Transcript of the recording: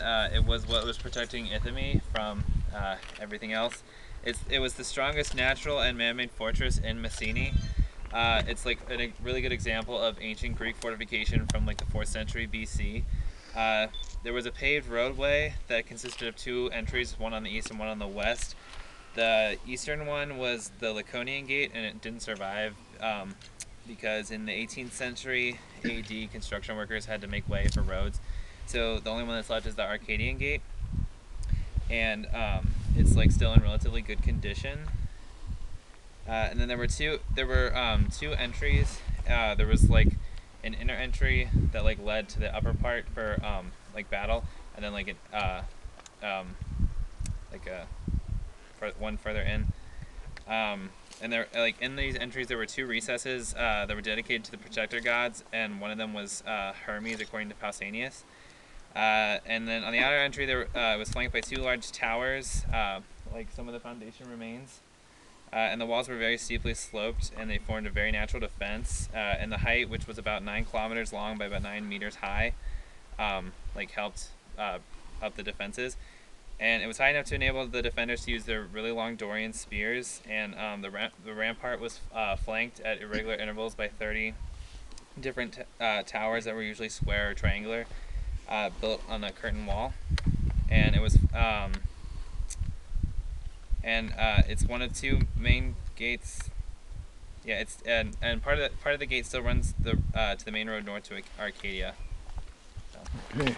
it was what was protecting Ithami from everything else. It was the strongest natural and man-made fortress in Messene. It's like a really good example of ancient Greek fortification from like the 4th century BC. There was a paved roadway that consisted of 2 entries, one on the east and one on the west. The eastern one was the Laconian Gate, and it didn't survive because in the 18th century AD, construction workers had to make way for roads. So the only one that's left is the Arcadian Gate, and it's like still in relatively good condition. And then there were two entries. There was like an inner entry that like led to the upper part for like battle, and then like one further in. And there, like in these entries, there were 2 recesses that were dedicated to the protector gods, and one of them was Hermes, according to Pausanias. And then on the outer entry, there it was flanked by 2 large towers, like some of the foundation remains. And the walls were very steeply sloped, and they formed a very natural defense. And the height, which was about 9 kilometers long by about 9 meters high, like helped up the defenses. And it was high enough to enable the defenders to use their really long Dorian spears. And the rampart was flanked at irregular intervals by 30 different towers that were usually square or triangular, built on a curtain wall. And it was it's one of 2 main gates. Yeah, it's and part of the gate still runs to the main road north to Arcadia. So. Okay.